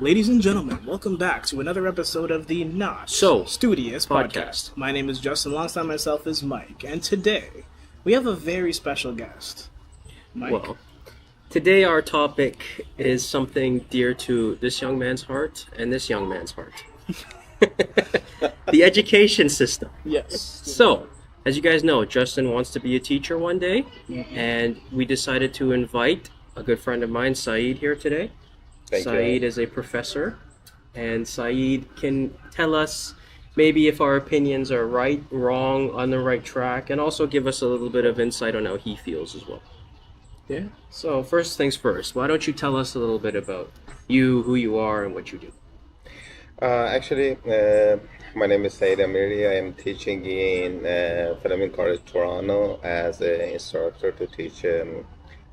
Ladies and gentlemen, welcome back to another episode of the Not Studious podcast. My name is Justin, alongside myself is Mike, and today we have a very special guest. Mike. Well, today our topic is something dear to this young man's heart and this young man's heart. The education system. Yes. So, as you guys know, Justin wants to be a teacher one day, and we decided to invite a good friend of mine, Saeed, here today. Saeed is a professor, and Saeed can tell us maybe if our opinions are right, wrong, on the right track, and also give us a little bit of insight on how he feels as well. Yeah. So first things first, why don't you tell us a little bit about you, who you are, and what you do? My name is Saeed Amiri. I am teaching in Philomene College, Toronto as an instructor to teach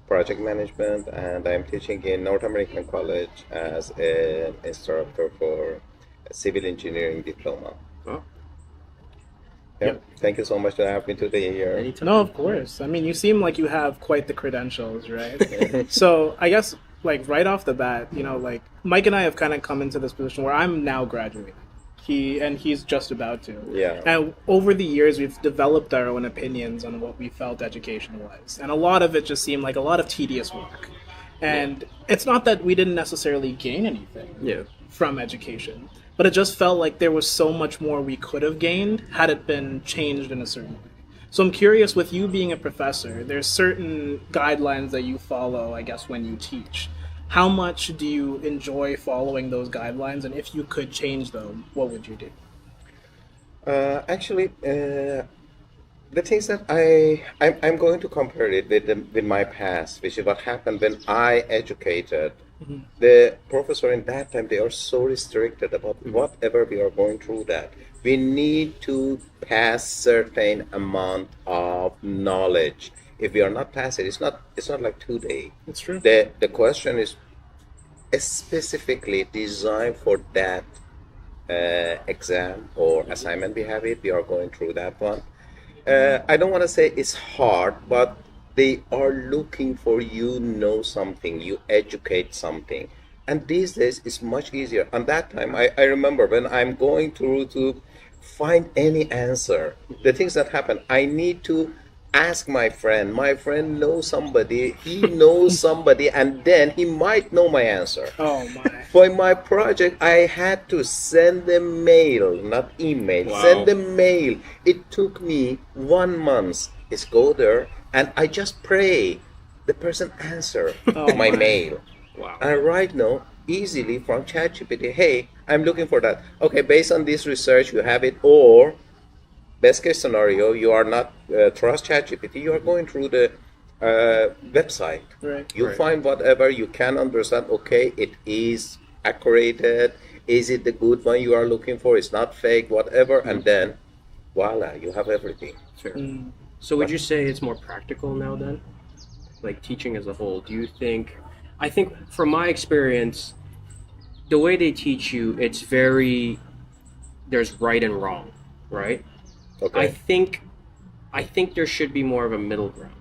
project management, and I'm teaching in North American College as an instructor for a civil engineering diploma. Oh. Yeah. Thank you so much for having me today here. Anytime. No, of course. I mean, you seem like you have quite the credentials, right? So I guess, like, right off the bat, like, Mike and I have kind of come into this position where I'm now graduating. He's just about to. Yeah. And over the years, we've developed our own opinions on what we felt education was. And a lot of it just seemed like a lot of tedious work. And it's not that we didn't necessarily gain anything from education, but it just felt like there was so much more we could have gained had it been changed in a certain way. So I'm curious, with you being a professor, there's certain guidelines that you follow, I guess, when you teach. How much do you enjoy following those guidelines, and if you could change them, what would you do? The things that I'm going to compare it with my past, which is what happened when I educated. The professor in that time, they are so restricted about whatever we are going through that. We need to pass certain amount of knowledge. If we are not past it, it's not like today. It's true. The question is specifically designed for that exam or assignment we have it. We are going through that one. I don't want to say it's hard, but they are looking for you know something, you educate something. And these days it's much easier. And that time, I remember when I'm going through to find any answer, the things that happen, I need to ask my friend. My friend knows somebody, he knows somebody, and then he might know my answer. Oh my. For my project, I had to send them mail, not email. Wow. Send them mail. It took me 1 month. It's go there, and I just pray the person answer my mail. Wow. And right now, easily from ChatGPT, hey, I'm looking for that. Okay, based on this research, you have it, or best case scenario, you are not trust ChatGPT, you are going through the website. Right. You find whatever you can understand, okay, it is accurate, is it the good one you are looking for, it's not fake, whatever, and then voila, you have everything. Fair. So would you say it's more practical now then? Like teaching as a whole, do you think, I think from my experience, the way they teach you, it's very, there's right and wrong, right? Okay. I think there should be more of a middle ground.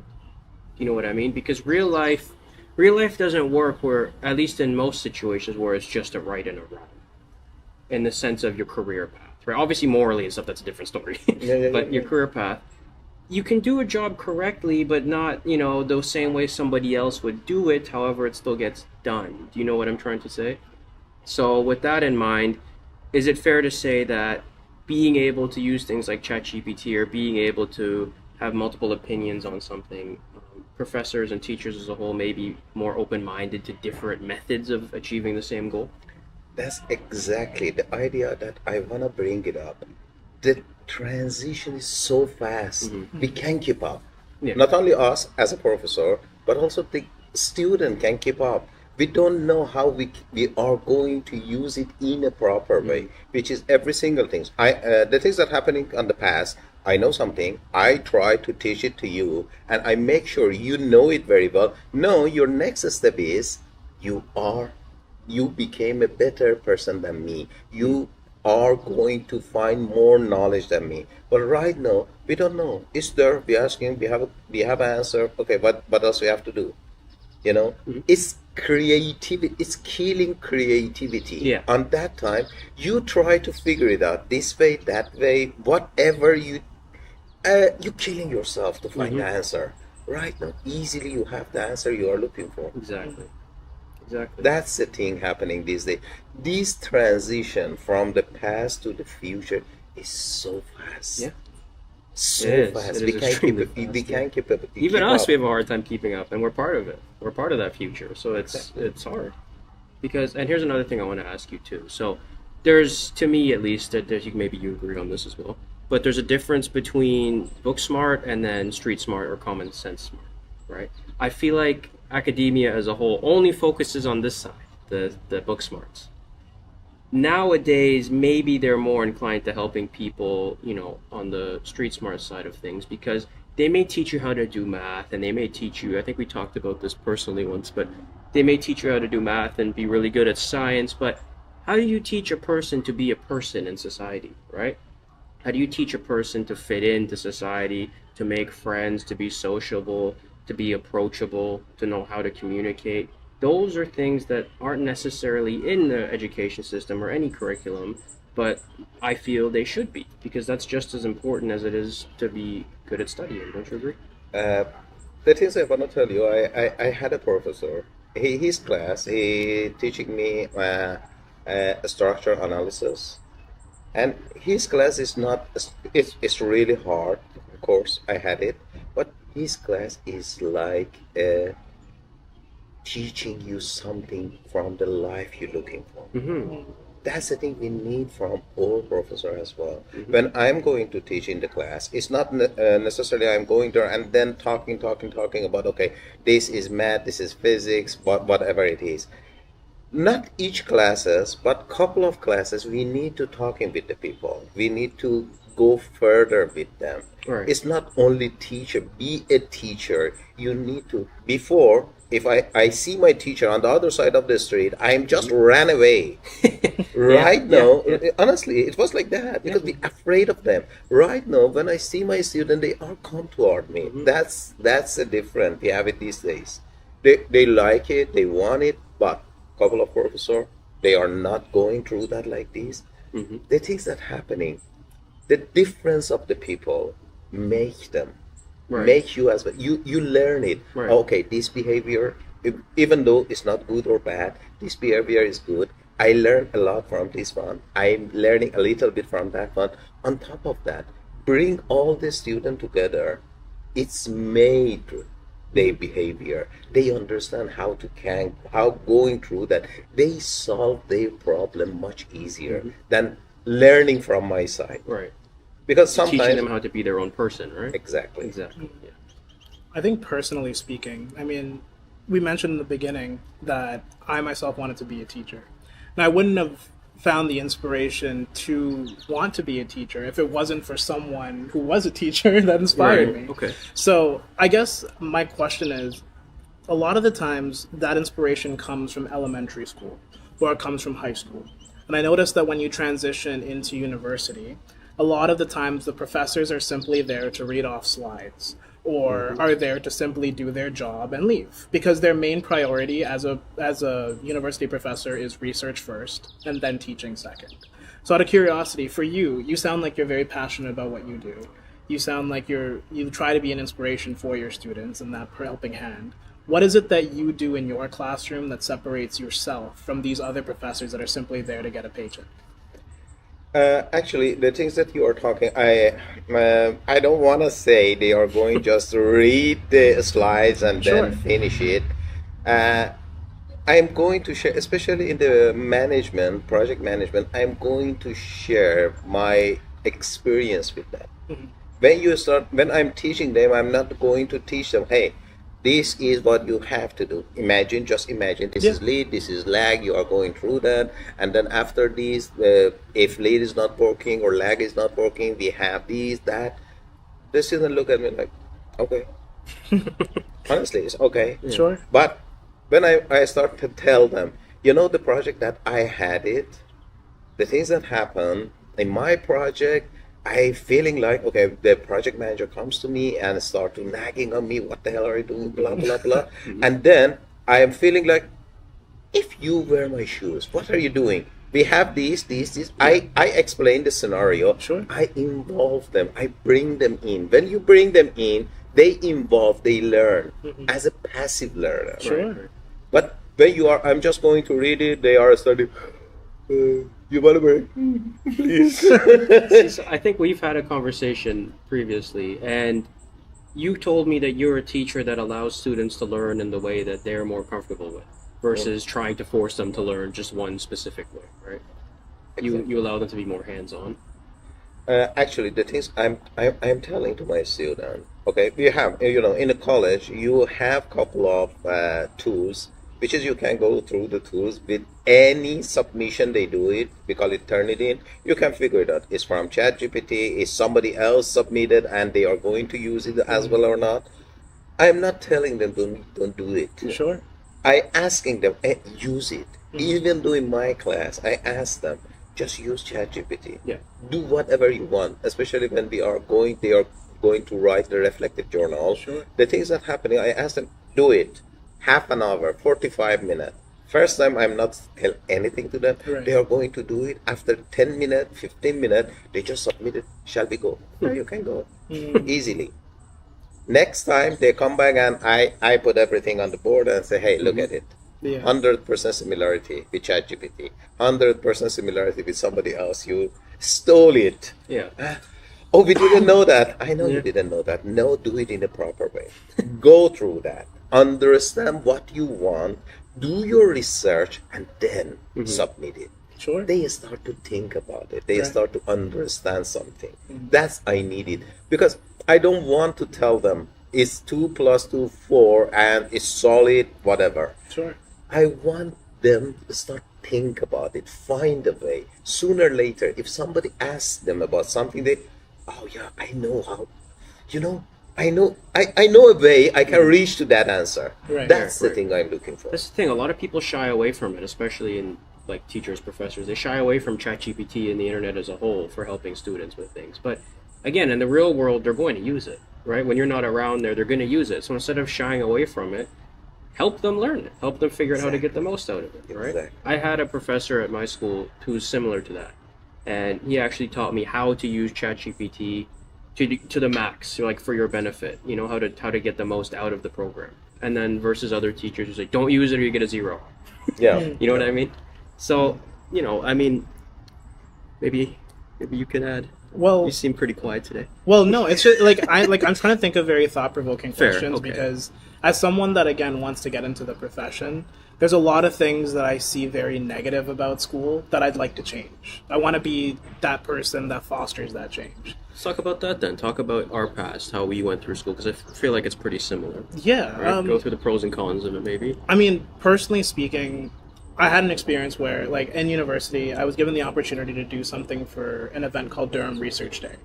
You know what I mean? Because real life doesn't work where, at least in most situations, where it's just a right and a wrong. In the sense of your career path, right? Obviously morally and stuff, that's a different story. But your career path, you can do a job correctly, but not, the same way somebody else would do it. However, it still gets done. Do you know what I'm trying to say? So with that in mind, is it fair to say that being able to use things like ChatGPT or being able to have multiple opinions on something, professors and teachers as a whole may be more open-minded to different methods of achieving the same goal? That's exactly the idea that I want to bring it up. The transition is so fast, we can't keep up. Yeah. Not only us as a professor, but also the student can keep up. We don't know how we are going to use it in a proper way, which is every single thing. The things that happening on the past, I know something, I try to teach it to you, and I make sure you know it very well. No, your next step is you became a better person than me. You are going to find more knowledge than me. But right now, we don't know. It's there. We asking. We have an answer. Okay, what else we have to do? You know, it's creativity, it's killing creativity. Yeah. On that time, you try to figure it out this way, that way, whatever you're killing yourself to find the answer. Right now, easily you have the answer you are looking for. Exactly. Exactly. That's the thing happening these days. This transition from the past to the future is so fast. Yeah. So It is. fast. It We is can't keep extremely it. We fast, can't keep it. Even keep us, up. we have a hard time keeping up, and we're part of it. We're part of that future, so it's hard. Because, and here's another thing I want to ask you too. So, there's, to me at least, that there's, maybe you agree on this as well, but there's a difference between book smart and then street smart or common sense smart, right? I feel like academia as a whole only focuses on this side, the book smarts. Nowadays, maybe they're more inclined to helping people, on the street smart side of things, because they may teach you how to do math, and they may teach you, I think we talked about this personally once, but they may teach you how to do math and be really good at science, but how do you teach a person to be a person in society, right? How do you teach a person to fit into society, to make friends, to be sociable, to be approachable, to know how to communicate? Those are things that aren't necessarily in the education system or any curriculum, but I feel they should be, because that's just as important as it is to be good at studying. Don't you agree? The things I want to tell you, I had a professor. His class, he teaching me structure analysis, and his class is not. It's really hard. Of course, I had it, but his class is like teaching you something from the life you're looking for. That's the thing we need from all professor as well. When I'm going to teach in the class, it's not necessarily I'm going there and then talking about, okay, this is math, this is physics, whatever it is. Not each classes, but couple of classes, we need to talking with the people. We need to go further with them. Right. It's not only teacher, be a teacher. You need to, before, if I see my teacher on the other side of the street, I'm just ran away. Right now, honestly, it was like that because we're afraid of them. Right now, when I see my student, they all come toward me. That's the difference we have it these days. They like it, they want it, but couple of professors, they are not going through that like this. The things that happening, the difference of the people make them. Right. Make you as well. You learn it. Right. Okay, this behavior, even though it's not good or bad, this behavior is good. I learned a lot from this one. I'm learning a little bit from that one. On top of that, bring all the students together. It's made their behavior. They understand how going through that. They solve their problem much easier than learning from my side. Right. Because sometimes Teaching them how to be their own person, right? Exactly. Exactly. Yeah. I think personally speaking, I mean, we mentioned in the beginning that I myself wanted to be a teacher. And I wouldn't have found the inspiration to want to be a teacher if it wasn't for someone who was a teacher that inspired me. Okay. So I guess my question is, a lot of the times that inspiration comes from elementary school or it comes from high school. And I noticed that when you transition into university, a lot of the times the professors are simply there to read off slides or are there to simply do their job and leave, because their main priority as a university professor is research first and then teaching second. So out of curiosity, for you sound like you're very passionate about what you do. You sound like you try to be an inspiration for your students and that helping hand. What is it that you do in your classroom that separates yourself from these other professors that are simply there to get a paycheck? Actually, the things that you are talking, I don't want to say they are going just to read the slides and then finish it. I'm going to share, especially in the project management, I'm going to share my experience with them. When I'm teaching them, I'm not going to teach them, hey, this is what you have to do. Just imagine, this is lead, this is lag, you are going through that. And then after this, if lead is not working or lag is not working, we have these, that. The student look at me like, okay. Honestly, it's okay. Sure. But when I start to tell them, the project that I had it, the things that happen in my project, I feeling like, okay, the project manager comes to me and start to nagging on me, what the hell are you doing, blah, blah, blah. And then I am feeling like, if you wear my shoes, what are you doing? We have these. I explain the scenario. Sure. I involve them. I bring them in. When you bring them in, they involve, they learn as a passive learner. Sure. But when you are, I'm just going to read it, they are studying. You want to break? Please. See, so I think we've had a conversation previously, and you told me that you're a teacher that allows students to learn in the way that they're more comfortable with, versus trying to force them to learn just one specific way, right? You allow them to be more hands-on. Actually, the things I'm telling to my student, okay, we have, in the college you have couple of tools, which is you can go through the tools with any submission they do it. We call it Turnitin. You can figure it out. It's from ChatGPT. Is somebody else submitted and they are going to use it as well or not? I'm not telling them don't do it. Sure. I asking them use it. Even though in my class I ask them just use ChatGPT. Yeah. Do whatever you want, especially when they are going to write the reflective journal. Sure. The things that happening, I ask them do it. Half an hour, 45 minutes. First time I'm not tell anything to them. Right. They are going to do it after 10 minutes, 15 minutes. They just submit it. Shall we go? You can go easily. Next time they come back and I put everything on the board and say, hey, look at it. Yeah. 100% similarity with ChatGPT. 100% similarity with somebody else. You stole it. Yeah. Oh, we didn't know that. I know you didn't know that. No, do it in a proper way. Go through that. Understand what you want. Do your research and then submit it. Sure. They start to think about it. They Right. start to understand something. That's I need it. Because I don't want to tell them it's 2 plus 2, 4 and it's solid, whatever. Sure. I want them to start think about it, find a way. Sooner or later, if somebody asks them about something, they, oh yeah, I know how, I know a way I can reach to that answer. Right. That's the Right. thing I'm looking for. That's the thing. A lot of people shy away from it, especially in like teachers, professors. They shy away from ChatGPT and the internet as a whole for helping students with things. But again, in the real world, they're going to use it, right? When you're not around there, they're going to use it. So instead of shying away from it, help them learn it. Help them figure out how to get the most out of it, right? Exactly. I had a professor at my school who's similar to that, and he actually taught me how to use ChatGPT to the max, like for your benefit. You know how to get the most out of the program. And then versus other teachers who say, don't use it or you get a 0. Yeah. You know what I mean? So, I mean, maybe you can add. Well, You seem pretty quiet today. Well, no, it's just I'm trying to think of very thought-provoking Fair, questions okay. because as someone that again wants to get into the profession, there's a lot of things that I see very negative about school that I'd like to change. I want to be that person that fosters that change. Let's talk about that then. Talk about our past, how we went through school, because I feel like it's pretty similar. Yeah. Right? Go through the pros and cons of it, maybe. I mean, personally speaking, I had an experience where, like, in university, I was given the opportunity to do something for an event called Durham Research Day.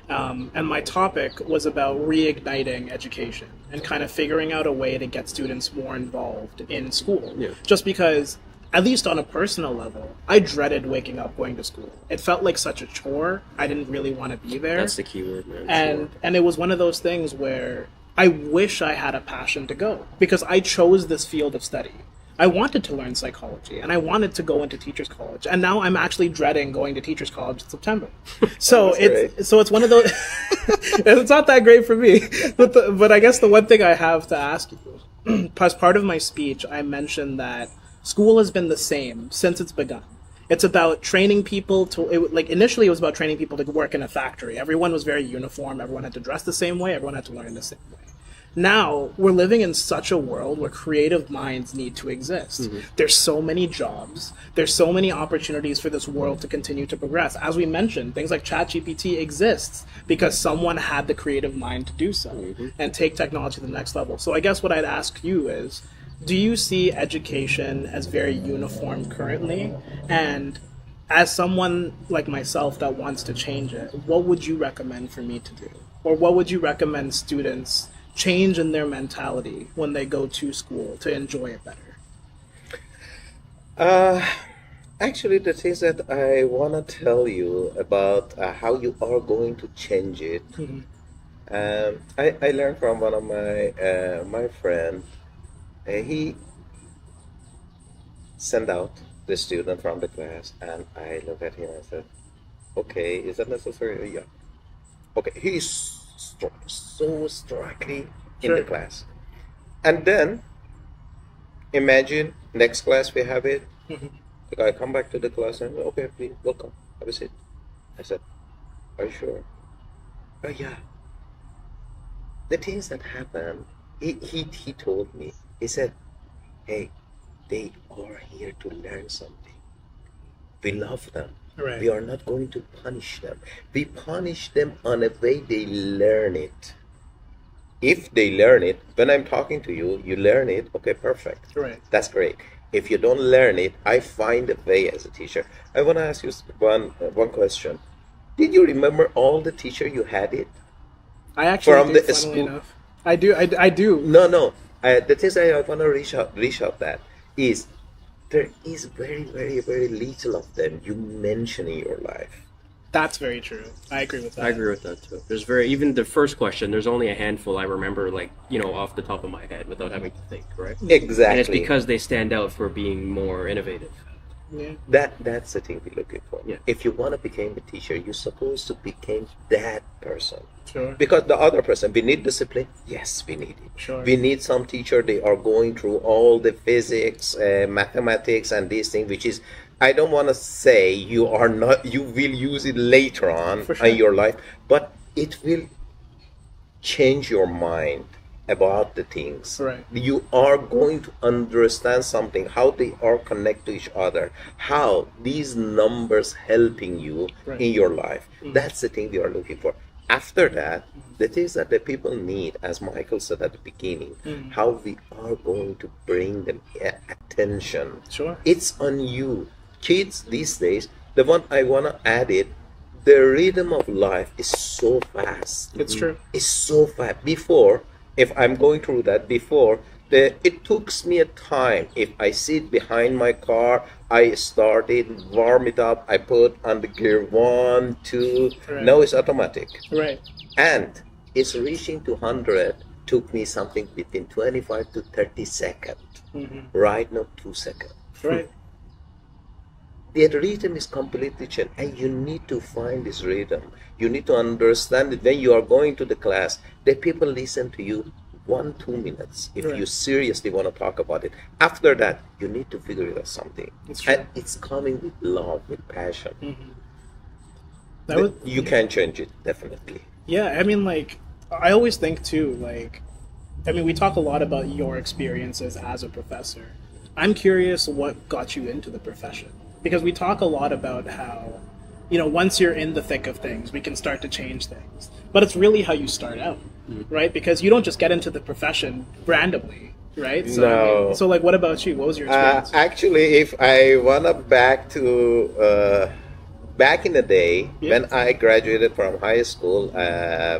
And my topic was about reigniting education and kind of figuring out a way to get students more involved in school. Yeah. Just because, at least on a personal level, I dreaded waking up going to school. It felt like such a chore. I didn't really want to be there. That's the key word, man. And it was one of those things where I wish I had a passion to go because I chose this field of study. I wanted to learn psychology and I wanted to go into teachers college, and now I'm actually dreading going to teachers college in September. So it's one of those. It's not that great for me, but I guess the one thing I have to ask you, as part of my speech, I mentioned that school has been the same since it's begun. It's about training people initially it was about training people to work in a factory. Everyone was very uniform. Everyone had to dress the same way. Everyone had to learn the same way. Now, we're living in such a world where creative minds need to exist. Mm-hmm. There's so many jobs. There's so many opportunities for this world to continue to progress. As we mentioned, things like ChatGPT exists because someone had the creative mind to do so and take technology to the next level. So I guess what I'd ask you is, do you see education as very uniform currently? And as someone like myself that wants to change it, what would you recommend for me to do? Or what would you recommend students change in their mentality when they go to school to enjoy it better? Actually, the things that I want to tell you about how you are going to change it, I learned from one of my friend. He send out the student from the class, and I look at him and said, okay, is that necessary? Yeah. Okay, he's so strictly in the class. And then, imagine, next class we have it, the guy come back to the class and, okay, please, welcome, have a seat. I said, are you sure? Oh, yeah. The things that happen, he told me, he said, hey, they are here to learn something. We love them. Right. We are not going to punish them. We punish them on a way they learn it. If they learn it, when I'm talking to you, you learn it, okay, perfect. Right. That's great. If you don't learn it, I find a way as a teacher. I want to ask you one question. Did you remember all the teacher you had it? I actually From do, the funnily school? enough. I do. No. The things I want to reach out that is there is very, very, very little of them you mention in your life. That's very true. I agree with that. I agree with that too. There's even the first question, there's only a handful I remember, like, off the top of my head without having to think, right? Exactly. And it's because they stand out for being more innovative. Yeah. That's the thing we're looking for. Yeah. If you want to become a teacher, you're supposed to become that person. Sure. Because the other person, we need discipline. Yes, we need it. Sure. We need some teacher. They are going through all the physics, mathematics, and these things, which is, I don't want to say you will use it later on For sure. in your life, but it will change your mind about the things. Right. You are going to understand something, how they are connected to each other, how these numbers helping you Right. in your life. That's the thing we are looking for. After that, the things that the people need, as Michael said at the beginning, how we are going to bring them attention. Sure. It's on you. Kids these days, the one I want to add it, the rhythm of life is so fast. It's true. It's so fast. Before, if I'm going through that, it took me a time. If I sit behind my car, I started, warm it up, I put on the gear 1, 2, Right. now it's automatic. Right. And it's reaching to 100 took me something between 25 to 30 seconds. Right now, 2 seconds. Right. The rhythm is completely changed, and you need to find this rhythm. You need to understand it when you are going to the class. The people listen to you 1-2 minutes if Right. you seriously want to talk about it. After that, you need to figure out something. It's true. And it's coming with love, with passion. That was, You can change it, definitely. yeah, I mean, like, I always think too, like, I mean, we talk a lot about your experiences as a professor. I'm curious what got you into the profession. Because we talk a lot about how, once you're in the thick of things, we can start to change things. But it's really how you start out, right? Because you don't just get into the profession randomly, right? So, No. So, like, what about you? What was your experience? Actually, if I wanna back in the day, Yeah. when I graduated from high school,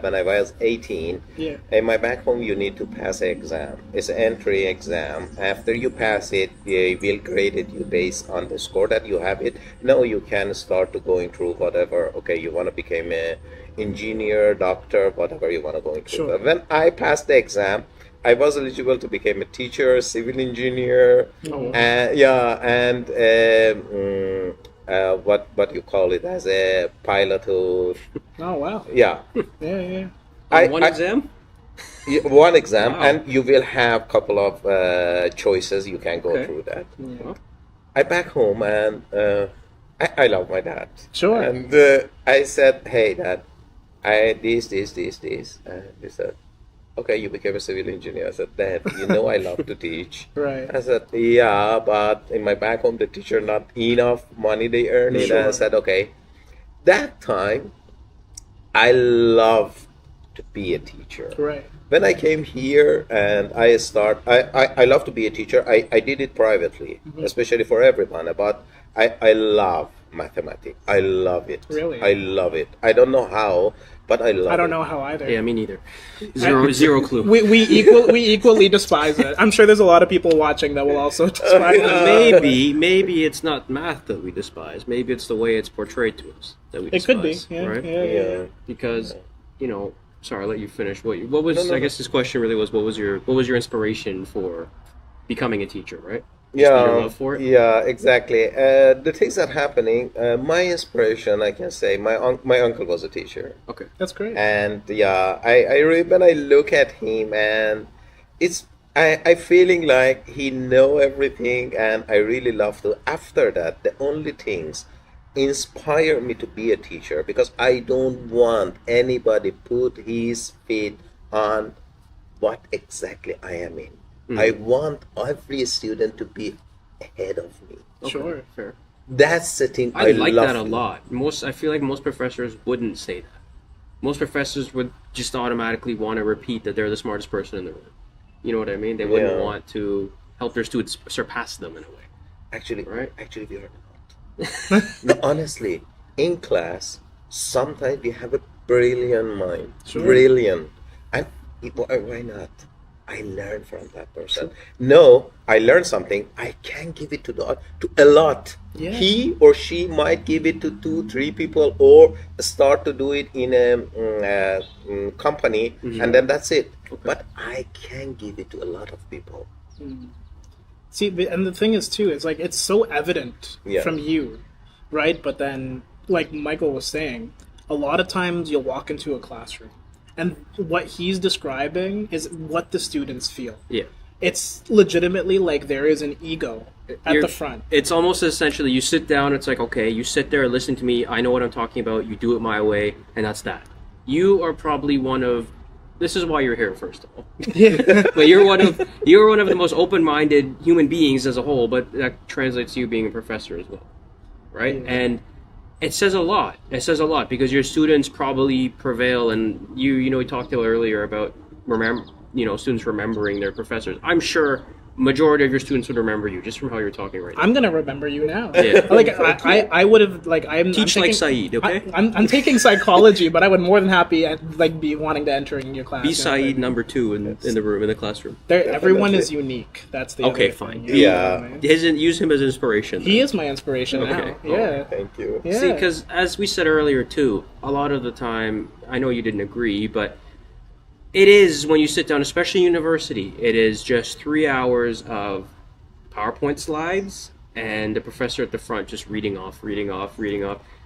when I was 18, Yeah. in my back home, you need to pass an exam. It's an entry exam. After you pass it, they will grade it you based on the score that you have it. Now you can start to going through whatever. Okay, you want to become a engineer, doctor, whatever you want to go into. Sure. But when I passed the exam, I was eligible to become a teacher, civil engineer, Oh. what you call it as a pilot who, Oh, wow. yeah. Yeah. One exam? One exam, Wow. and you will have couple of choices. You can go Okay. through that. Yeah. I back home, and I love my dad. Sure. And I said, "Hey, Dad, this. And he said, "Okay, you became a civil engineer." I said, "Dad, I love to teach." Right. I said, "Yeah, but in my back home, the teacher not enough money they earn it." And I Sure. said, "Okay." That time, I love to be a teacher. Right. When I came here and I love to be a teacher. I did it privately, especially for everyone. But I love mathematics. I love it. Really? I love it. I don't know how, but I love it. I don't know how either. Yeah, me neither. Zero clue. We equally despise it. I'm sure there's a lot of people watching that will also despise it. Maybe it's not math that we despise. Maybe it's the way it's portrayed to us that we It despise. could be. Yeah. Right? Yeah. Because, sorry, I'll let you finish. What was? No, I guess this question really was, what was your inspiration for becoming a teacher, right? Your love for it. Yeah, exactly. The things that happening, my inspiration, I can say, my uncle was a teacher, Okay. That's great. and yeah, when I look at him, and it's I feeling like he know everything, and I really love to. After that, the only things inspire me to be a teacher, because I don't want anybody put his feet on what exactly I am in. I want every student to be ahead of me. Okay, Sure. fair. That's the thing I like love. that a lot. I feel like most professors wouldn't say that. Most professors would just automatically want to repeat that they're the smartest person in the room. You know what I mean? They wouldn't Yeah. want to help their students surpass them in a way. Actually, Right. we are not. No, honestly, in class, sometimes we have a brilliant mind, Sure. brilliant, and why not? I learn from that person. No, I learned something. I can give it to a lot. Yeah. He or she might give it to 2, 3 people, or start to do it in a company, and then that's it. Okay. But I can give it to a lot of people. See, and the thing is too, it's like it's so evident Yeah. from you, right? But then, like Michael was saying, a lot of times you'll walk into a classroom, and what he's describing is what the students feel. Yeah. It's legitimately like there is an ego at You're- the front. It's almost essentially you sit down, it's like, okay, you sit there, listen to me, I know what I'm talking about, you do it my way, and that's that. You are probably this is why you're here, first of all. But you're one of the most open-minded human beings as a whole, but that translates to you being a professor as well. Right? Yeah. And it says a lot. It says a lot because your students probably prevail, and we talked earlier about students remembering their professors. I'm sure majority of your students would remember you just from how you're talking right now. I'm gonna remember you now. Yeah. Like I would have like I'm Teach I'm like taking, Saeed, okay? I'm taking psychology, but I would more than happy like be wanting to enter in your class. Be you know, Saeed like, number 2 in the room, in the classroom. everyone Definitely. is unique. That's the Okay, other fine. thing, you know Yeah. what I mean? Use him as inspiration. He then. is my inspiration Okay. now. Oh, Yeah. Thank you. Yeah. See, because as we said earlier too, a lot of the time, I know you didn't agree, but it is when you sit down, especially university, it is just 3 hours of PowerPoint slides and the professor at the front just reading off.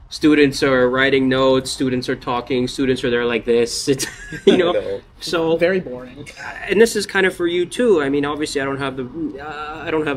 Students are writing notes, students are talking, students are there like this. It's, I know. so Very boring. and this is kind of for you too. I mean, obviously, I don't have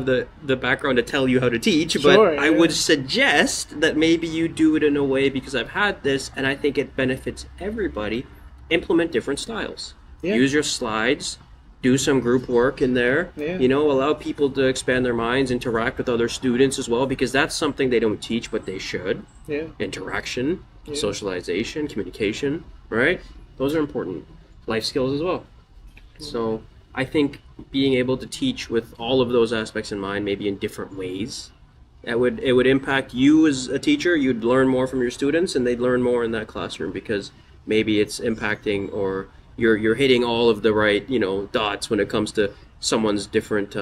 the background to tell you how to teach, but Sure, I yeah. would suggest that maybe you do it in a way, because I've had this, and I think it benefits everybody. Implement different styles. Yeah. Use your slides. Do some group work in there. Yeah. Allow people to expand their minds, interact with other students as well, because that's something they don't teach, but they should. Yeah. Interaction, socialization, communication, right? Those are important life skills as well. So I think being able to teach with all of those aspects in mind, maybe in different ways, it would impact you as a teacher. You'd learn more from your students, and they'd learn more in that classroom, because maybe it's impacting, or you're hitting all of the right dots when it comes to someone's different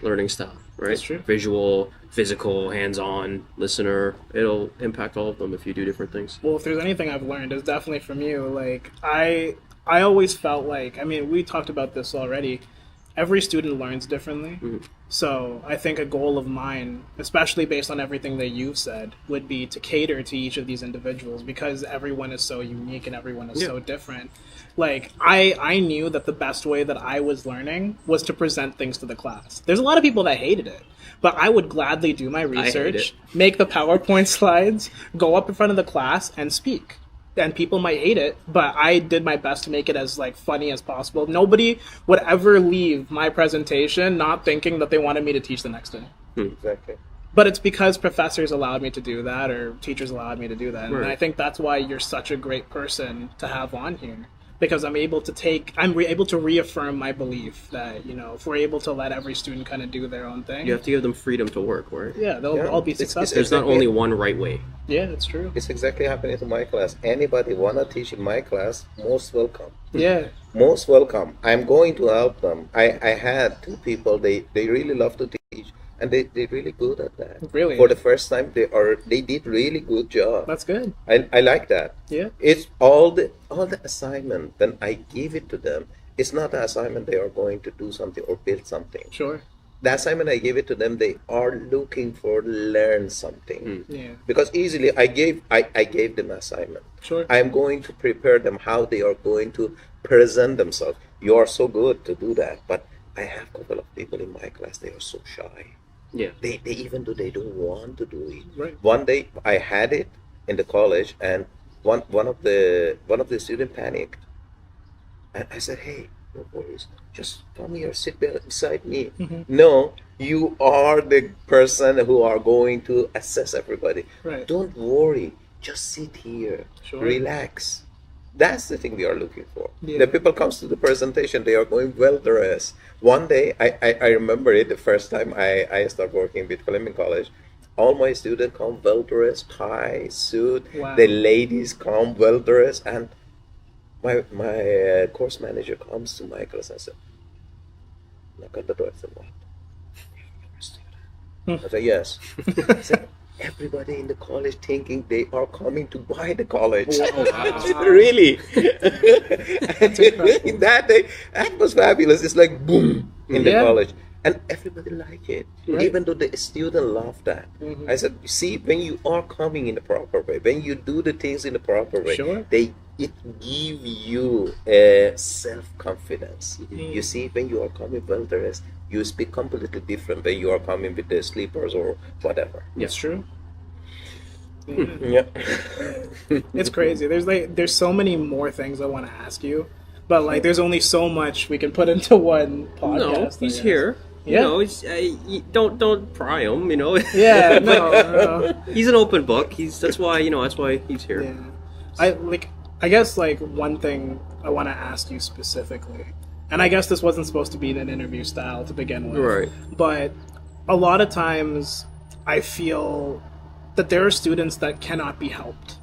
learning style, right? That's true. Visual, physical, hands-on, listener. It'll impact all of them if you do different things. Well, if there's anything I've learned, it's definitely from you. Like I always felt like, I mean, we talked about this already. Every student learns differently. Mm-hmm. So I think a goal of mine, especially based on everything that you've said, would be to cater to each of these individuals, because everyone is so unique and everyone is so different. Like I knew that the best way that I was learning was to present things to the class. There's a lot of people that hated it, but I would gladly do my research, make the PowerPoint slides, go up in front of the class and speak. And people might hate it, but I did my best to make it as like funny as possible. Nobody would ever leave my presentation not thinking that they wanted me to teach the next day. Exactly. But it's because professors allowed me to do that, or teachers allowed me to do that. And Right. I think that's why you're such a great person to have on here. Because I'm able to reaffirm my belief that, if we're able to let every student kind of do their own thing, You have to give them freedom to work, right? yeah, they'll all be It's- successful. There's not Exactly. only one right way. Yeah, that's true. It's exactly happening to my class. Anybody wanna teach in my class, most welcome. Yeah. Most welcome. I'm going to help them. I had 2 people, they really love to teach, and they're really good at that. Really? For the first time, they did really good job. That's good. I like that. Yeah. It's all the assignment. Then I give it to them. It's not the assignment they are going to do something or build something. Sure. the assignment I gave it to them, they are looking for learn something. Yeah. Because easily I gave them assignment. Sure. I'm going to prepare them how they are going to present themselves. You are so good to do that, but I have a couple of people in my class, they are so shy. Yeah. They even though they don't want to do it. Right. One day I had it in the college, and one of the student panicked, and I said, "Hey, no worries, just come here, sit beside me." No, you are the person who are going to assess everybody. Right. Don't worry, just sit here, Sure. relax. That's the thing we are looking for. Yeah. The people comes to the presentation, they are going well dressed. One day, I remember it the first time I started working with Columbia College. All my students come well dressed, tie, suit. Wow. The ladies come well dressed, and my course manager comes to my class and said, "Knock on the door." I said, "What? You're a student?" I said, "Yes." I said, everybody in the college thinking they are coming to buy the college. Wow. Really? And that day, that was fabulous. It's like boom in the Yeah. college. And everybody liked it. Right. Even though the student loved that. I said, see, when you are coming in the proper way, when you do the things in the proper way, Sure. it give you a self-confidence. Mm-hmm. You see, when you are coming well dressed, you speak completely different when you are coming with the sleepers or whatever. It's true. Yeah. Yeah. It's crazy. There's so many more things I want to ask you, but like there's only so much we can put into one podcast. No, I he's guess. here. Yeah. You know, don't pry him. You know. Yeah, no. He's an open book. That's why he's here. Yeah. I guess like one thing I want to ask you specifically, and I guess this wasn't supposed to be an interview style to begin with, Right. but a lot of times I feel that there are students that cannot be helped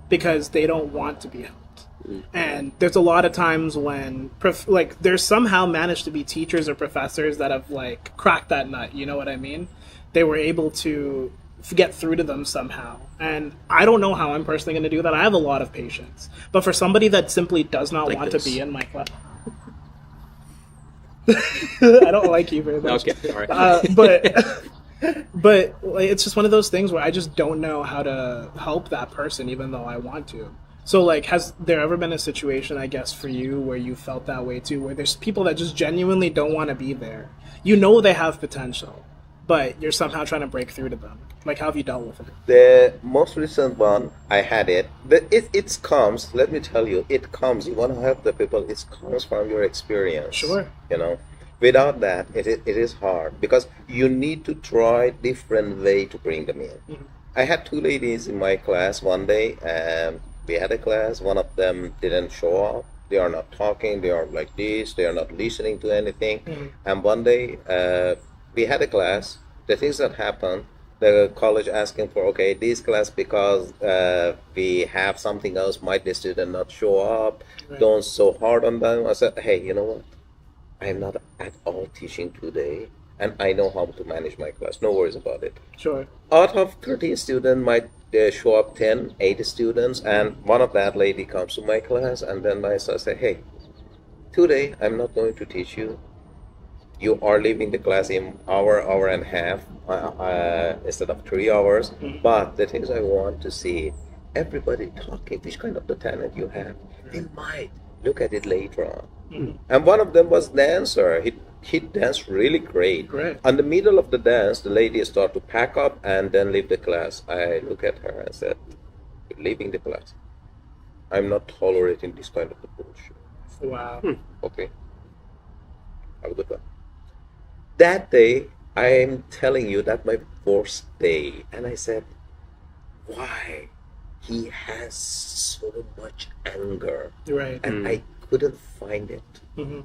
because they don't want to be helped. And there's a lot of times when there's somehow managed to be teachers or professors that have like cracked that nut, you know what I mean? They were able to get through to them somehow. And I don't know how I'm personally going to do that. I have a lot of patience. But for somebody that simply does not Like want this. to be in my class, I don't like you very much. Okay. All right. But like, it's just one of those things where I just don't know how to help that person, even though I want to. So, like, has there ever been a situation, I guess, for you where you felt that way too, where there's people that just genuinely don't want to be there? You know they have potential, but you're somehow trying to break through to them. Like, how have you dealt with it? The most recent one, I had it. It comes, let me tell you, it comes. You want to help the people, it comes from your experience. Sure. You know, without that, it is hard because you need to try different way to bring them in. Mhm. I had two ladies in my class one day, and we had a class. One of them didn't show up. They are not talking. They are like this. They are not listening to anything. Mhm. And one day, we had a class. The things that happened, the college asking for, okay, this class because we have something else, might the student not show up? Right. Don't so hard on them. I said, hey, you know what? I'm not at all teaching today, and I know how to manage my class. No worries about it. Sure. Out of 13 students, might show up 10, 8 students, and one of that lady comes to my class, and then I say, hey, today I'm not going to teach you. You are leaving the class in hour and a half instead of 3 hours. But the things I want to see, everybody talking, which kind of the talent you have. They might look at it later on. And one of them was dancer. He danced really great. Great. In the middle of the dance, the lady started to pack up and then leave the class. I look at her and said, "You're leaving the class. I'm not tolerating this kind of the bullshit." Wow. Okay. Have a good one. That day, I'm telling you, that my worst day. And I said, why? He has so much anger. Right. And I couldn't find it. Mm-hmm.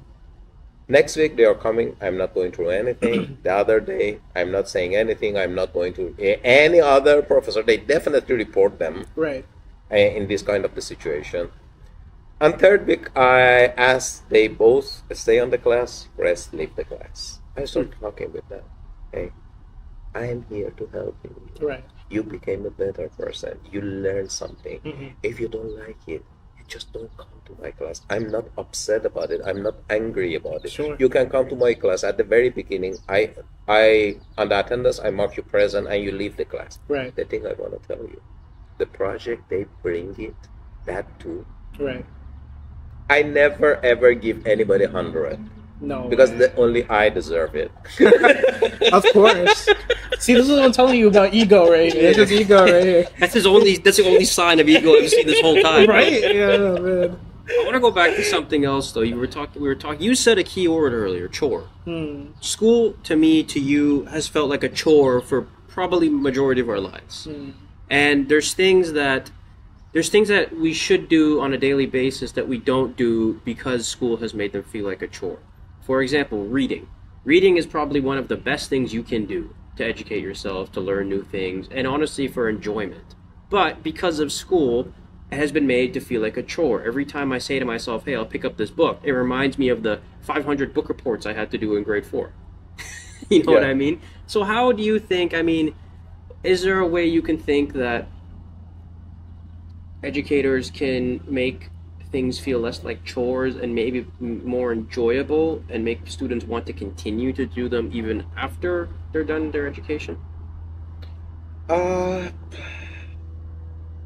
Next week they are coming. I'm not going through anything. The other day, I'm not saying anything. I'm not going to any other professor. They definitely report them Right. in this kind of the situation. On third week, I asked they both stay on the class, rest, leave the class. I started talking with them. Hey, I am here to help you. Right. You became a better person. You learned something. Mm-hmm. If you don't like it, just don't come to my class. I'm not upset about it. I'm not angry about it. Sure. You can come to my class at the very beginning. I on the attendance, I mark you present, and you leave the class. Right. The thing I want to tell you, the project they bring it, that too. Right. I never ever give anybody 100 No. because way. only I deserve it. Of course. See, this is what I'm telling you about ego right here. It's just ego right here. That's the only sign of ego I've seen this whole time. Right? Yeah, man. I want to go back to something else though. We were talking. You said a key word earlier, chore. School to me, to you, has felt like a chore for probably majority of our lives. And there's things that we should do on a daily basis that we don't do because school has made them feel like a chore. For example, reading. Reading is probably one of the best things you can do to educate yourself, to learn new things, and honestly for enjoyment. But because of school, it has been made to feel like a chore. Every time I say to myself, hey, I'll pick up this book, it reminds me of the 500 book reports I had to do in grade 4. You know what I mean? So how do you think, is there a way you can think that educators can make things feel less like chores and maybe more enjoyable and make students want to continue to do them even after they're done their education?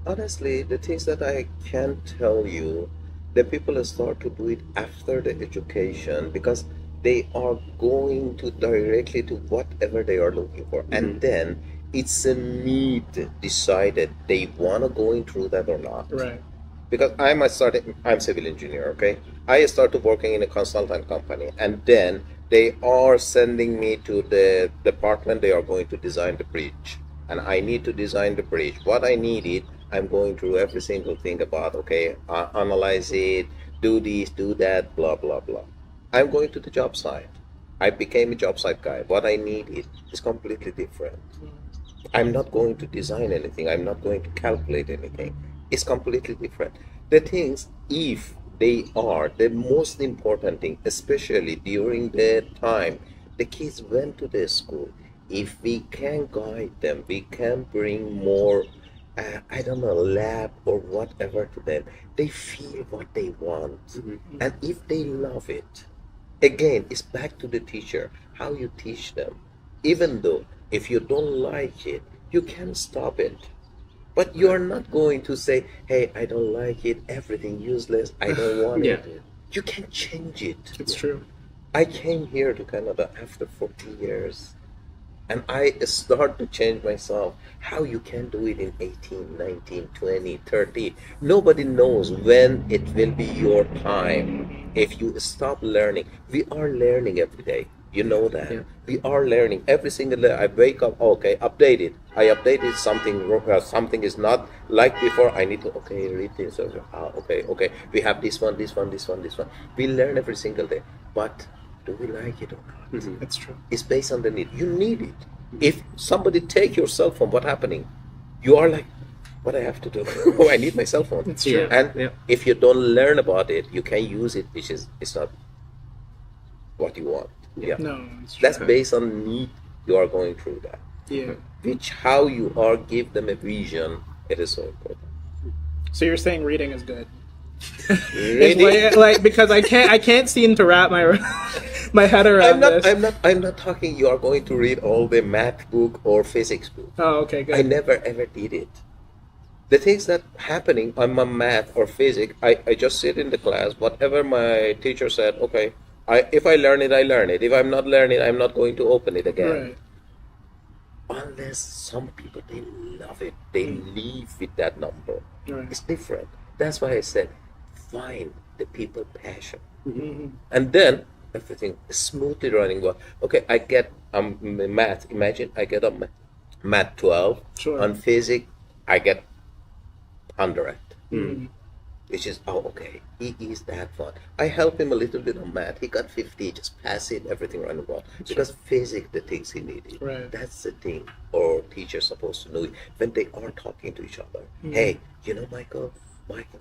Honestly, the things that I can tell you, the people start to do it after the education because they are going to directly to whatever they are looking for, and then it's a need decided they want to go in through that or not. Right. Because I'm civil engineer, okay? I started working in a consultant company, and then they are sending me to the department. They are going to design the bridge, and I need to design the bridge. What I needed, I'm going through every single thing about, okay, analyze it, do this, do that, blah, blah, blah. I'm going to the job site. I became a job site guy. What I need is completely different. I'm not going to design anything. I'm not going to calculate anything. It's completely different. The things, if they are the most important thing, especially during the time the kids went to the school, if we can guide them, we can bring more, lab or whatever to them, they feel what they want. And if they love it, again, it's back to the teacher, how you teach them. Even though if you don't like it, you can stop it. But you are not going to say, hey, I don't like it, everything useless, I don't want it. You can change it. It's true. I came here to Canada after 40 years. And I start to change myself. How you can do it in 18, 19, 20, 30. Nobody knows when it will be your time. If you stop learning, we are learning every day. You know that. Yeah. We are learning every single day. I wake up, okay, update it. I updated something, something is not like before. I need to, read this. Okay. We have this one. We learn every single day. But do we like it or not? It's true. It's based on the need. You need it. If somebody take your cell phone, what's happening? You are like, what I have to do? Oh, I need my cell phone. It's true. And if you don't learn about it, you can use it, which is it's not what you want. Yeah. No, it's true. That's based on need. You are going through that. Yeah. Which how you are give them a vision. It is so important. So you're saying reading is good? Really? It's like because I can't seem to wrap my head around this. I'm not talking. You are going to read all the math book or physics book. Oh, okay, good. I never ever did it. The things that happening on my math or physics, I just sit in the class. Whatever my teacher said, okay. If I learn it, I learn it. If I'm not learning, I'm not going to open it again. Right. Unless some people, they love it. They live with that number. Right. It's different. That's why I said, find the people passion. Mm-hmm. And then everything is smoothly running well. Okay, I get math. Imagine I get on math 12. Sure. On physics, I get 100. Mm-hmm. Which is, okay, he is that one. I help him a little bit on math. He got 50, just pass it, everything running well. Because physics, the things he needed. Right. That's the thing, or teachers supposed to know it. When they are talking to each other. Hey, you know Michael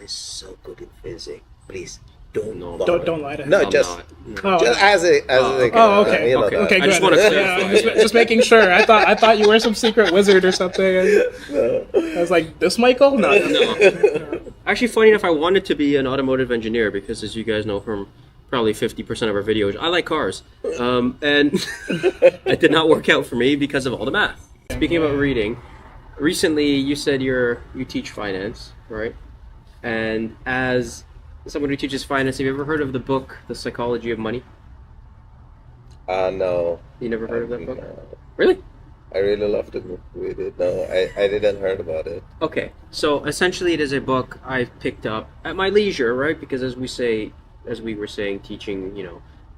is so good in physics. Please, don't lie to him. No, just as a okay. Okay, good. I just want to clarify. Just making sure. I thought you were some secret wizard or something. I was like, this Michael? No. Actually, funny enough, I wanted to be an automotive engineer because, as you guys know from probably 50% of our videos, I like cars. And it did not work out for me because of all the math. Speaking about reading, recently you said you teach finance, right? And as someone who teaches finance, have you ever heard of the book, The Psychology of Money? No. You never heard of that book? No. Really? I really love to read it. No, I didn't heard about it. Okay, so essentially it is a book I picked up at my leisure, right? Because as we were saying, teaching,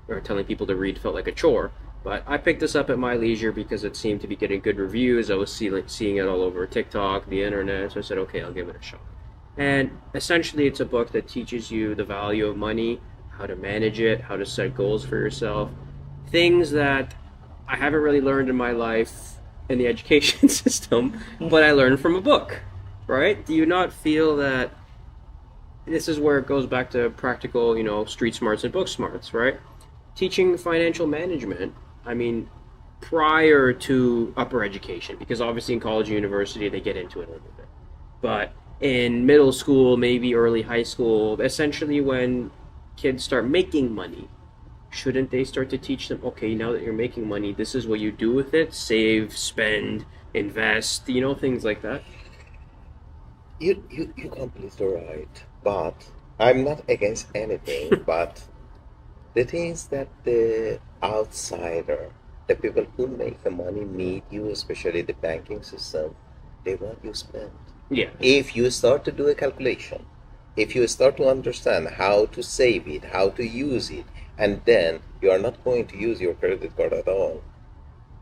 or telling people to read felt like a chore. But I picked this up at my leisure because it seemed to be getting good reviews. I was seeing it all over TikTok, the internet, so I said, okay, I'll give it a shot. And essentially it's a book that teaches you the value of money, how to manage it, how to set goals for yourself, things that I haven't really learned in my life in the education system, but I learned from a book, right? Do you not feel that this is where it goes back to practical, street smarts and book smarts, right? Teaching financial management, I mean, prior to upper education, because obviously in college and university they get into it a little bit, but in middle school, maybe early high school, essentially when kids start making money, shouldn't they start to teach them, okay, now that you're making money, this is what you do with it, save, spend, invest, things like that? You're completely right, but I'm not against anything, but the thing is that the outsider, the people who make the money need you, especially the banking system, they want you spend. Yeah. If you start to do a calculation, if you start to understand how to save it, how to use it, and then you are not going to use your credit card at all,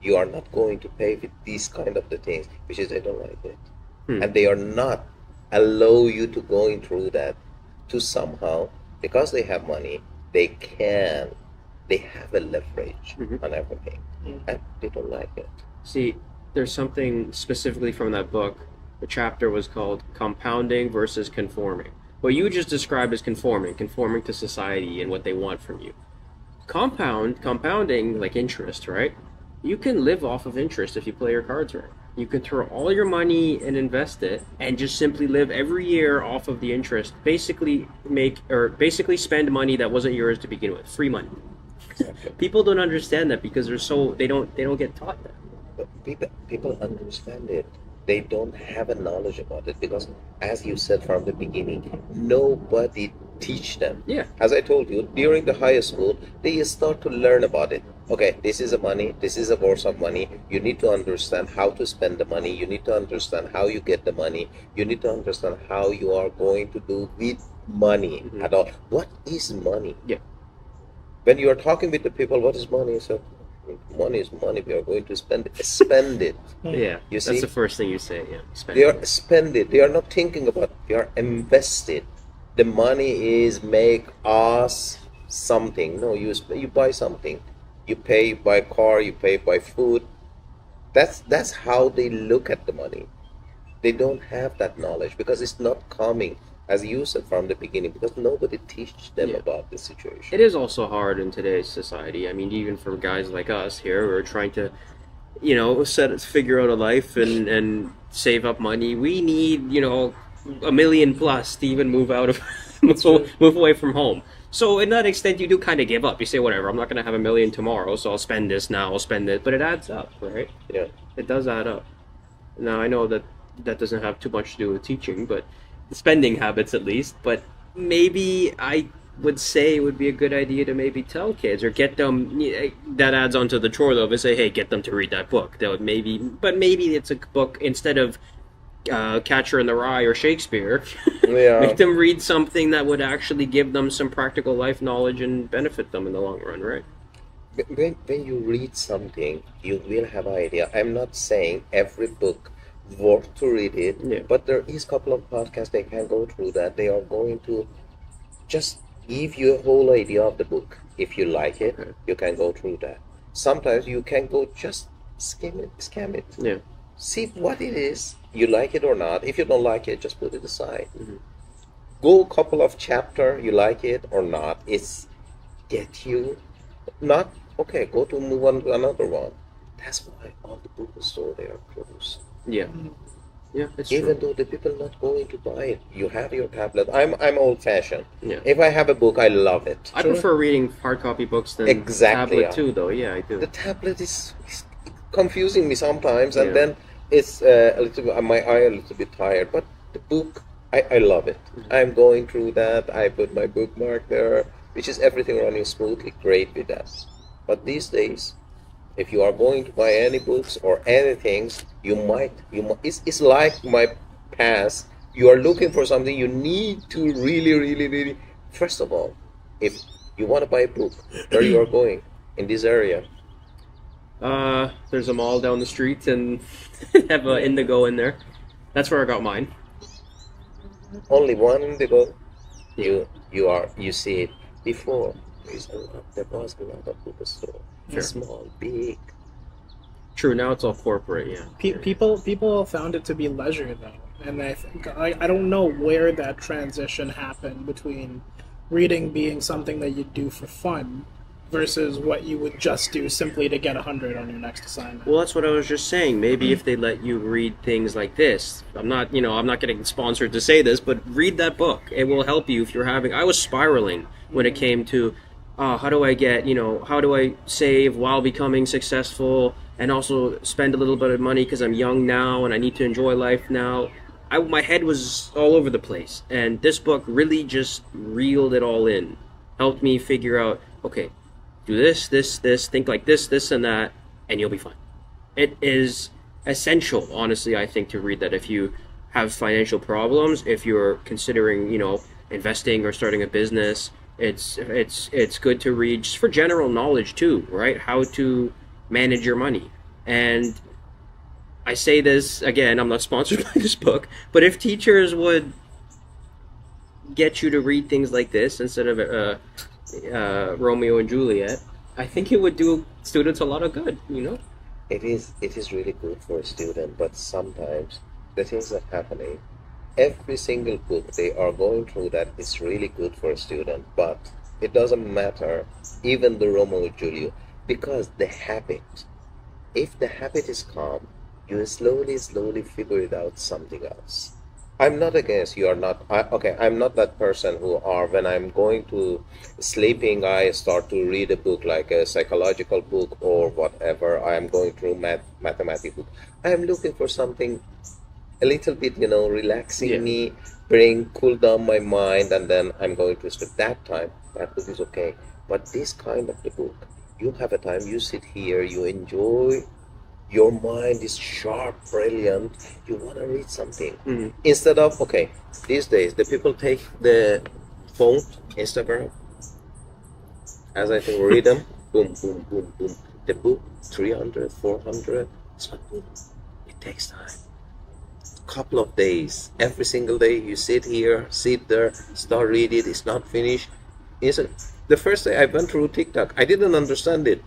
you are not going to pay with these kind of the things, which is they don't like it. And they are not allow you to going through that to somehow, because they have money, they have a leverage on everything, and they don't like it. See, there's something specifically from that book. The chapter was called Compounding versus Conforming. What you just described as conforming to society and what they want from you. Compounding, like interest, right? You can live off of interest if you play your cards right. You can throw all your money and invest it and just simply live every year off of the interest. Basically spend money that wasn't yours to begin with. Free money. Exactly. People don't understand that because they don't get taught that. But people understand it. They don't have a knowledge about it because, as you said from the beginning, nobody teach them. Yeah. As I told you, during the high school, they start to learn about it. Okay, this is a money, this is a source of money. You need to understand how to spend the money. You need to understand how you get the money. You need to understand how you are going to do with money at all. What is money? Yeah. When you are talking with the people, what is money? So, money is money. We are going to spend it. Spend it. Yeah, You that's see? the first thing you say. Yeah, spend They it. are spend it. They are not thinking about it. They are invested. The money is make us something. No, you buy something. You pay by car. You pay by food. That's how they look at the money. They don't have that knowledge because it's not coming, as you said from the beginning, because nobody teaches them Yeah. about the situation. It is also hard in today's society. I mean, even for guys like us here who are trying to, figure out a life and save up money, we need, $1 million plus to even move out of, move away from home. So in that extent, you do kind of give up. You say, whatever, I'm not going to have $1 million tomorrow, so I'll spend this now, I'll spend it. But it adds up, right? Yeah. It does add up. Now, I know that doesn't have too much to do with teaching, but spending habits at least. But maybe I would say it would be a good idea to maybe tell kids or get them, that adds onto the chore though, but say, hey, get them to read that book. But maybe it's a book instead of Catcher in the Rye or Shakespeare. Yeah. Make them read something that would actually give them some practical life knowledge and benefit them in the long run, right? When you read something, you will have an idea. I'm not saying every book worth to read it, Yeah. but there is a couple of podcasts they can go through that. They are going to just give you a whole idea of the book. If you like it, Okay. you can go through that. Sometimes you can go just scan it. Yeah. See what it is. You like it or not. If you don't like it, just put it aside. Mhm. Go a couple of chapter. You like it or not. It's get you. Not okay. Go to move on to another one. That's why all the bookstore they are closed. Yeah. Yeah, it's Even true. though the people not going to buy it, you have your tablet. I'm old fashioned. Yeah. If I have a book, I love it. I Sure. prefer reading hard copy books than Exactly. tablet too, though. Yeah, I do. The tablet is confusing me sometimes, and Yeah. then it's a little bit, my eye a little bit tired. But the book, I love it. I'm going through that. I put my bookmark there, which is everything running smoothly. Great with that. But these days, if you are going to buy any books or anything, it's like my past. You are looking for something, you need to really, really, really, first of all, if you want to buy a book, where you are going in this area. There's a mall down the street and have a Indigo in there. That's where I got mine. Only one indigo. You see it. Before there was a lot of bookstore. Sure. Small, big. True, now it's all corporate, yeah. People found it to be leisure though, and I think I don't know where that transition happened between reading being something that you do for fun versus what you would just do simply to get 100 on your next assignment. Well, that's what I was just saying. Maybe if they let you read things like this, I'm not getting sponsored to say this, but read that book. It will help you if you're having. I was spiraling when it came to, how do I save while becoming successful and also spend a little bit of money because I'm young now and I need to enjoy life now. My head was all over the place, and this book really just reeled it all in, helped me figure out, okay, do this, think like this, and that, and you'll be fine. It is essential, honestly, I think, to read that if you have financial problems, if you're considering, investing or starting a business. It's good to read just for general knowledge too, right? How to manage your money. And I say this again, I'm not sponsored by this book, but if teachers would get you to read things like this instead of Romeo and Juliet, I think it would do students a lot of good, It is really good for a student, but sometimes the things that happening, every single book they are going through that is really good for a student, but it doesn't matter, even the Romeo and Juliet, because the habit, if the habit is calm, you slowly figure it out something else. I'm not against, you are not, okay, I'm not that person who are, when I'm going to sleeping, I start to read a book like a psychological book or whatever. I am going through mathematics book. I am looking for something a little bit, relaxing me, cool down my mind, and then I'm going to sleep. That time, that book is okay. But this kind of the book, you have a time, you sit here, you enjoy, your mind is sharp, brilliant, you want to read something. Mm-hmm. Instead of, okay, these days, the people take the phone, Instagram, as I think, read them, boom, boom, boom, boom. The book, 300, 400, it's not good. It takes time. Couple of days, every single day you sit there, start read it, it's not finished. The first day I went through TikTok, I didn't understand it.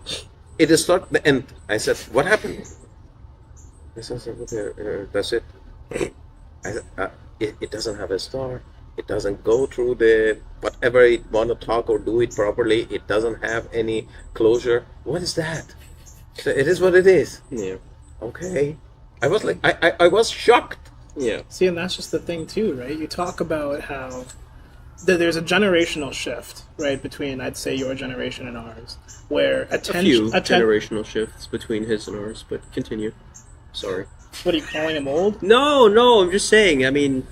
It is not the end. I said, what happened? I said, okay, that's it. I said, it doesn't have a star. It doesn't go through the whatever it want to talk or do it properly. It doesn't have any closure. What is that? So it is what it is. Yeah. Okay. I was like, I was shocked. Yeah. See, and that's just the thing too, right? You talk about how there's a generational shift, right, between, I'd say, your generation and ours, where attention... generational shifts between his and ours, but continue. Sorry. What, are you calling him old? No, I'm just saying, I mean,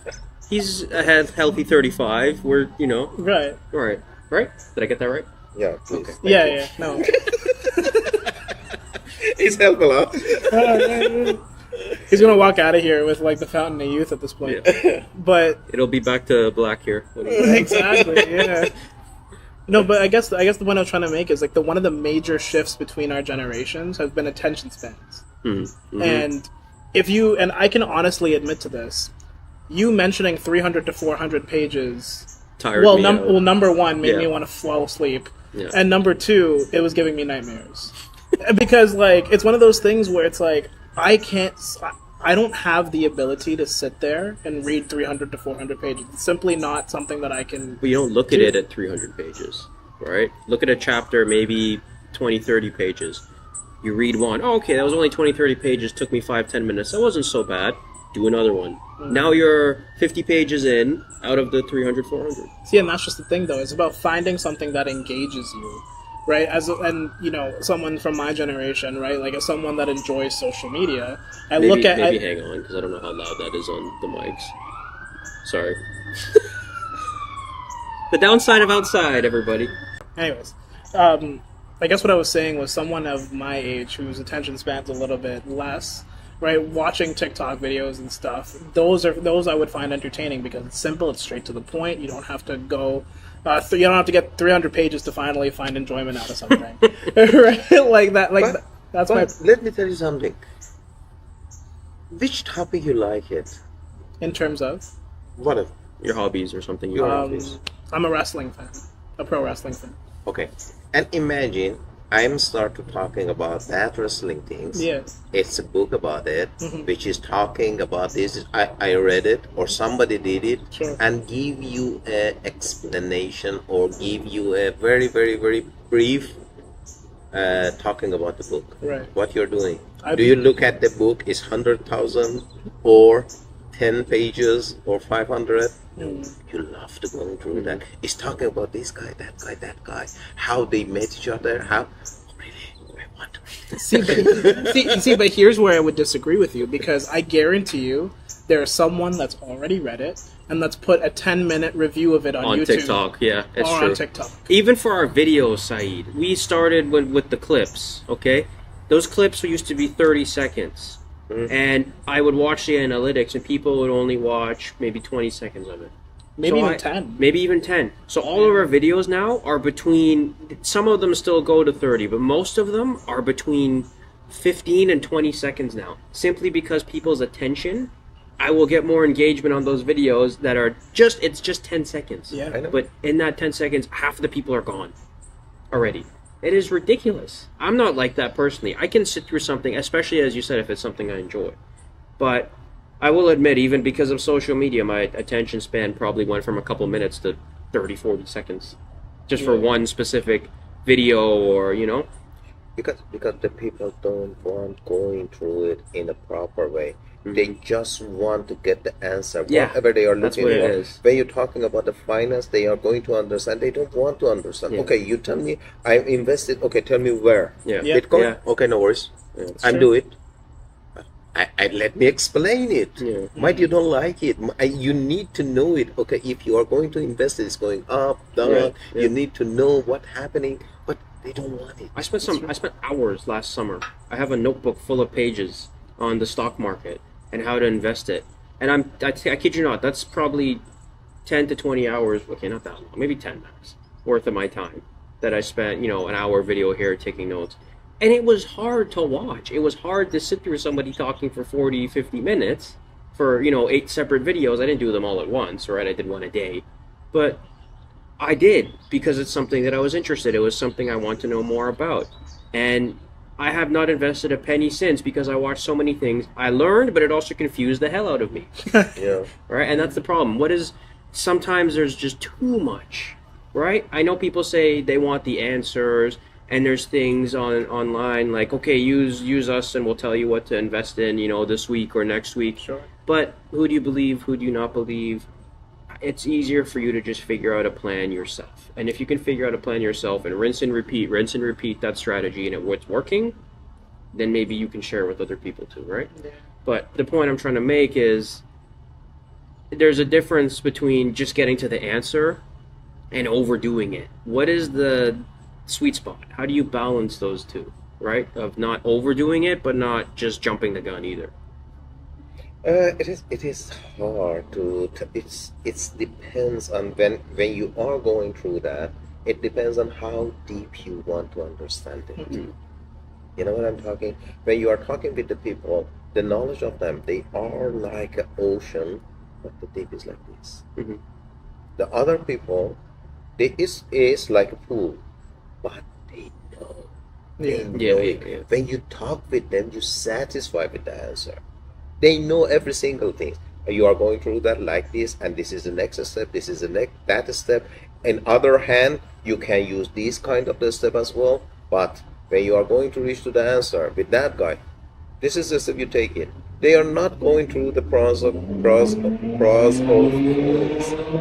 he's a healthy 35, we're, Right. Right? Did I get that right? Yeah, please. Okay. Yeah, no. It's helpful, huh? He's gonna walk out of here with, like, the fountain of youth at this point. Yeah. But... It'll be back to black here. Exactly, yeah. No, but I guess the point I was trying to make is, like, one of the major shifts between our generations has been attention spans. Mm-hmm. And and I can honestly admit to this, you mentioning 300 to 400 pages tired me out. Well, number one made me want to fall asleep, and number two, it was giving me nightmares. Because, like, it's one of those things where it's like, I don't have the ability to sit there and read 300 to 400 pages. It's simply not something that I can... But you don't look at it at 300 pages, right? Look at a chapter, maybe 20, 30 pages. You read one, okay, that was only 20, 30 pages, took me 5-10 minutes. That wasn't so bad. do another one. Now you're 50 pages in out of the 300, 400. See, and that's just the thing, though. It's about finding something that engages you, right? And someone from my generation, right? Like, as someone that enjoys social media, Maybe hang on, because I don't know how loud that is on the mics. Sorry. The downside of outside, everybody. Anyways, I guess what I was saying was someone of my age whose attention span's a little bit less, right? Watching TikTok videos and stuff. Those I would find entertaining because it's simple. It's straight to the point. You don't have to go. You don't have to get 300 pages to finally find enjoyment out of something, right? Like that. Like that's my. Let me tell you something. Which topic you like it? In terms of What if Your hobbies or something. your hobbies? I'm a wrestling fan, a pro wrestling fan. Okay, and imagine I'm start to talking about that wrestling things. Yeah. It's a book about it, which is talking about this. I read it or somebody did it, Sure. and give you a explanation or give you a very, very, very brief talking about the book. Right. What you're doing. I Do you look at the book is 100,000 or 10 pages or 500? You love to go through that. It's talking about this guy, that guy, how they met each other, how really I want to. See, but here's where I would disagree with you because I guarantee you there's someone that's already read it and that's put a 10-minute review of it on YouTube. TikTok, yeah, it's or true. on TikTok. Even for our videos, Saeed, we started with the clips, okay? Those clips used to be 30 seconds. And I would watch the analytics, and people would only watch maybe 20 seconds of it. Maybe So even 10. Maybe even 10. So all of our videos now are between, some of them still go to 30, but most of them are between 15 and 20 seconds now. Simply because people's attention, I will get more engagement on those videos that are it's just 10 seconds. Yeah. I know. But in that 10 seconds, half of the people are gone already. It is ridiculous. I'm not like that personally. I can sit through something, especially as you said, if it's something I enjoy. But I will admit, even because of social media, my attention span probably went from a couple minutes to 30, 40 seconds. Just for one specific video or, Because the people don't want going through it in a proper way. They just want to get the answer, Yeah, whatever they are that's looking what for. it is. When you're talking about the finance, they are going to understand. They don't want to understand. Yeah. Okay, you tell me, I invested. Okay, tell me where. Yeah. Yeah. Bitcoin. Yeah. Okay, no worries. I'm true. do it. I let me explain it. Yeah. Might you don't like it. You need to know it. Okay, if you are going to invest, it's going up, down. Yeah, yeah. You need to know what's happening, but they don't want it. I spent hours last summer. I have a notebook full of pages on the stock market and how to invest it. And I kid you not, that's probably 10 to 20 hours, okay, not that long, maybe 10 max, worth of my time that I spent, an hour video here taking notes. And it was hard to watch. It was hard to sit through somebody talking for 40, 50 minutes for, 8 separate videos. I didn't do them all at once, right? I did one a day. But I did because it's something that I was interested in. It was something I want to know more about. And I have not invested a penny since because I watched so many things. I learned, but it also confused the hell out of me. Yeah. Right? And that's the problem. Sometimes there's just too much, right? I know people say they want the answers, and there's things online like, okay, use us and we'll tell you what to invest in, this week or next week. Sure. But who do you believe? Who do you not believe? It's easier for you to just figure out a plan yourself. And if you can figure out a plan yourself and rinse and repeat that strategy and it's working, then maybe you can share with other people too, right? Yeah. But the point I'm trying to make is there's a difference between just getting to the answer and overdoing it. What is the sweet spot? How do you balance those two, right? Of not overdoing it, but not just jumping the gun either. It is hard to. It depends on when you are going through that. It depends on how deep you want to understand it. You know what I'm talking? When you are talking with the people, the knowledge of them, they are like an ocean, but the deep is like this. The other people, is like a pool, but they know. They know it. Yeah. When you talk with them, you're satisfied with the answer. They know every single thing. You are going through that like this, and this is the next step. This is that step. On other hand, you can use this kind of the step as well. But when you are going to reach to the answer with that guy, this is the step you take it. They are not going through the pros of fools.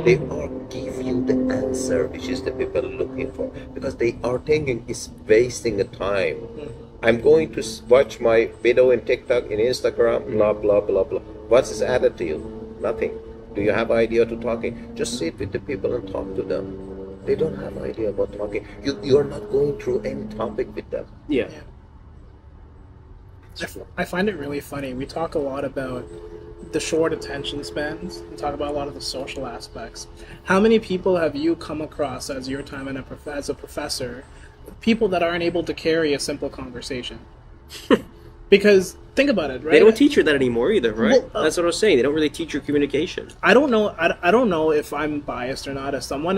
They are give you the answer which is the people looking for, because they are thinking it's wasting a time. I'm going to watch my video in TikTok, in Instagram, blah blah blah blah. What's is added to you? Nothing. Do you have idea to talking? Just sit with the people and talk to them. They don't have idea about talking. You're not going through any topic with them. Yeah. I find it really funny. We talk a lot about the short attention spans and talk about a lot of the social aspects. How many people have you come across as your time as a professor, people that aren't able to carry a simple conversation? Because think about it, right? They don't teach you that anymore either, right? Well, That's what I was saying. They don't really teach you communication. I don't know. I don't know if I'm biased or not. As someone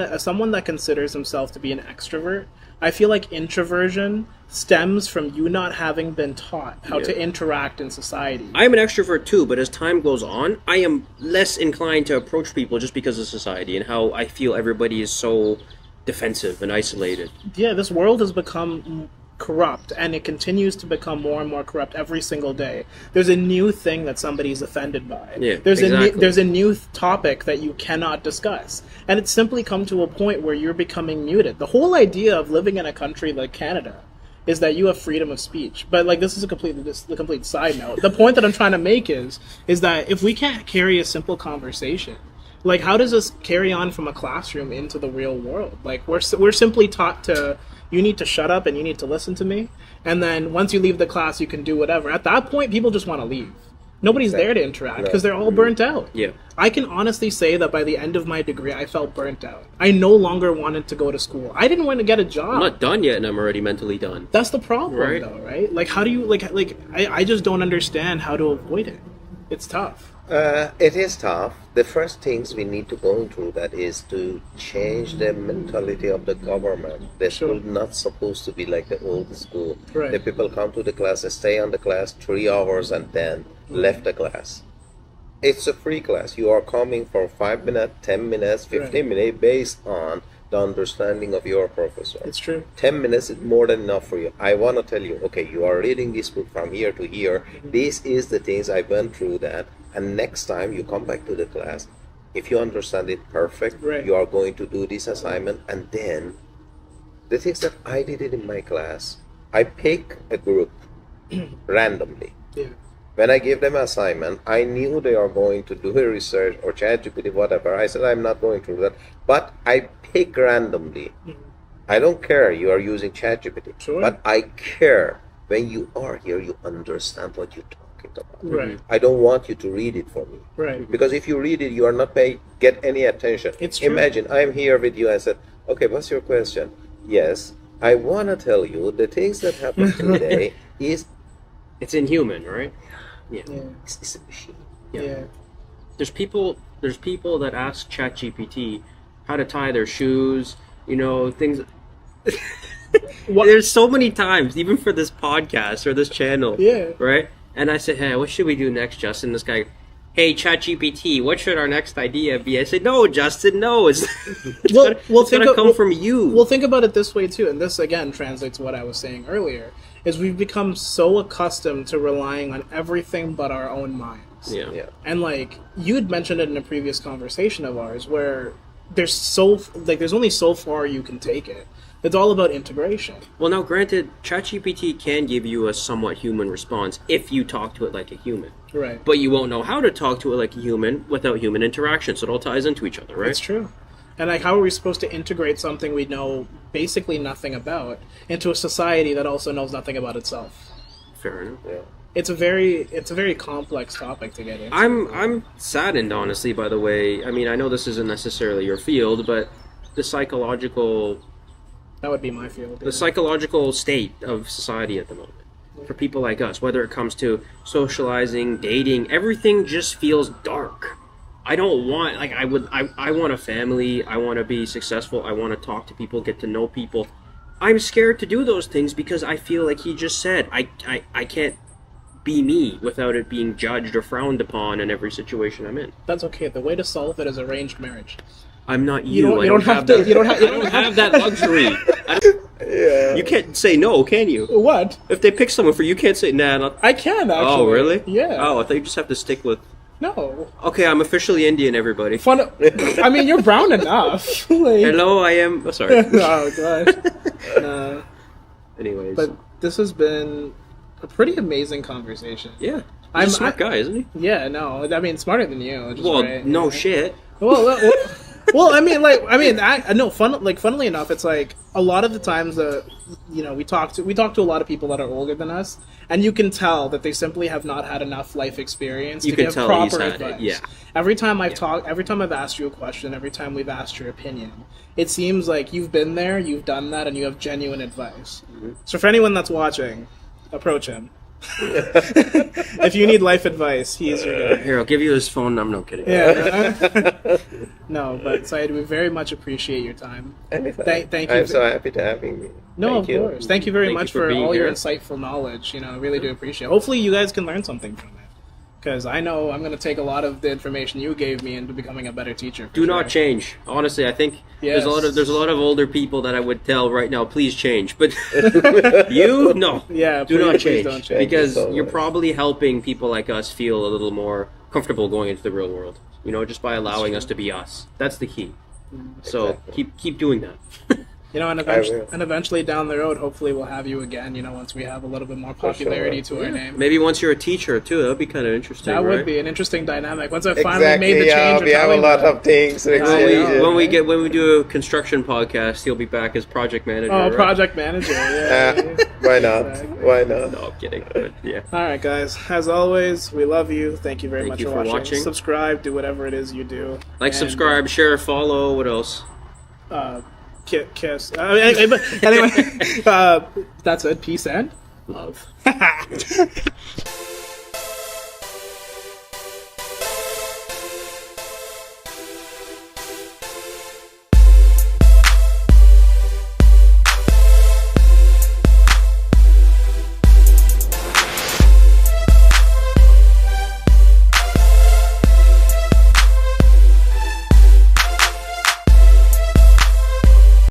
that considers himself to be an extrovert, I feel like introversion stems from you not having been taught how to interact in society. I am an extrovert too, but as time goes on, I am less inclined to approach people just because of society and how I feel everybody is so defensive and isolated. Yeah, this world has become corrupt, and it continues to become more and more corrupt every single day. There's a new thing that somebody's offended by. Yeah, there's exactly. a new topic that you cannot discuss, and it's simply come to a point where you're becoming muted. The whole idea of living in a country like Canada is that you have freedom of speech. But like, this is a complete side note. The point that I'm trying to make is that if we can't carry a simple conversation, like, how does this carry on from a classroom into the real world? Like, we're simply taught to, you need to shut up and you need to listen to me, and then once you leave the class you can do whatever. At that point, people just want to leave. Nobody's there to interact because they're all burnt out. Yeah. I can honestly say that by the end of my degree, I felt burnt out. I no longer wanted to go to school. I didn't want to get a job. I'm not done yet, and I'm already mentally done. That's the problem, Right. though, right? Like, how do you, I just don't understand how to avoid it. It's tough. It is tough. The first things we need to go through that is to change the mentality of the government. The school not supposed to be like the old school. Right. The people come to the class and stay on the class 3 hours and then left the class. It's a free class. You are coming for 5 minutes, 10 minutes, 15 minutes based on the understanding of your professor. It's true. 10 minutes is more than enough for you. I want to tell you, okay, you are reading this book from here to here. This is the things I went through that. And next time you come back to the class, if you understand it perfect, you are going to do this assignment. And then the things that I did it in my class, I pick a group randomly. Yeah. When I gave them an assignment, I knew they are going to do a research or ChatGPT, whatever. I said, I'm not going through that. But I pick randomly. I don't care you are using ChatGPT. Sure. But I care when you are here, you understand what you're talking about. Right. I don't want you to read it for me. Right. Because if you read it, you are not get any attention. It's true. Imagine, I'm here with you. I said, okay, what's your question? Yes, I want to tell you the things that happened today is... It's inhuman, right? Yeah. It's a machine. Yeah. There's people that ask ChatGPT how to tie their shoes, things. There's so many times, even for this podcast or this channel, right? And I said, hey, what should we do next, Justin? This guy, hey, ChatGPT, what should our next idea be? I said, no, Justin, no. It's gonna come from you. Well, think about it this way, too. And this, again, translates to what I was saying earlier, is we've become so accustomed to relying on everything but our own minds. Yeah. And, like, you had mentioned it in a previous conversation of ours, where there's only so far you can take it. It's all about integration. Well, now, granted, ChatGPT can give you a somewhat human response if you talk to it like a human. Right. But you won't know how to talk to it like a human without human interaction, so it all ties into each other, right? It's true. And, like, how are we supposed to integrate something we know basically nothing about into a society that also knows nothing about itself? Fair enough. Yeah. It's a very complex topic to get into. I'm saddened, honestly, by the way. I mean, I know this isn't necessarily your field, but the psychological... That would be my field. The psychological state of society at the moment. For people like us, whether it comes to socializing, dating, everything just feels dark. I don't want, I want a family, I want to be successful, I want to talk to people, get to know people. I'm scared to do those things because I feel like he just said, I can't be me without it being judged or frowned upon in every situation I'm in. That's okay. The way to solve it is arranged marriage. I'm not you. You don't have to. You don't have that luxury. Yeah. You can't say no, can you? What? If they pick someone for you, can't say nah. Not... I can actually. Oh, really? Yeah. Oh, I thought you just have to stick with. No. Okay, I'm officially Indian, everybody. I mean, you're brown enough. Like... Hello, I am. Oh, sorry. Oh gosh. Anyways, but this has been a pretty amazing conversation. yeah, he's a smart guy, isn't he? Yeah, no, I mean smarter than you. Which is Well, great, no yeah. shit. Well, I mean, no, funnily enough, it's like a lot of the times we talk to a lot of people that are older than us, and you can tell that they simply have not had enough life experience to give proper advice. Yeah. Every time I've asked you a question, every time we've asked your opinion, it seems like you've been there, you've done that, and you have genuine advice. Mm-hmm. So for anyone that's watching, approach him. If you need life advice, he's your guy. Here, I'll give you his phone. I'm not kidding. Yeah. No, but Syed, we very much appreciate your time. Anytime. Thank you. I'm so happy to having me. No, Thank you. of course. Thank you very much for all your here. insightful knowledge. I really do appreciate it. Hopefully you guys can learn something from it. Because I know I'm going to take a lot of the information you gave me into becoming a better teacher. Do not change. Honestly, I think there's a lot of older people that I would tell right now, please change. But you, no. Yeah, do not change. Don't change. Because so you're much. probably helping people like us feel a little more comfortable going into the real world. Just by allowing us to be us. That's the key. So Exactly. keep doing that. And eventually down the road, hopefully we'll have you again, once we have a little bit more popularity to our name. Maybe once you're a teacher too, that would be kind of interesting. That right? would be an interesting dynamic. Once I Exactly. finally made the change we have a lot of things. I know. When we do a construction podcast, he'll be back as project manager. Oh, right? project manager, yeah. Why not? Exactly. Why not? No, I'm kidding. But yeah. All right, guys. As always, we love you. Thank you very Thank much you for for watching. watching. Subscribe. Do whatever it is you do. Like, And, subscribe, share, follow. What else? Kiss. Anyway, that's it. Peace and Love.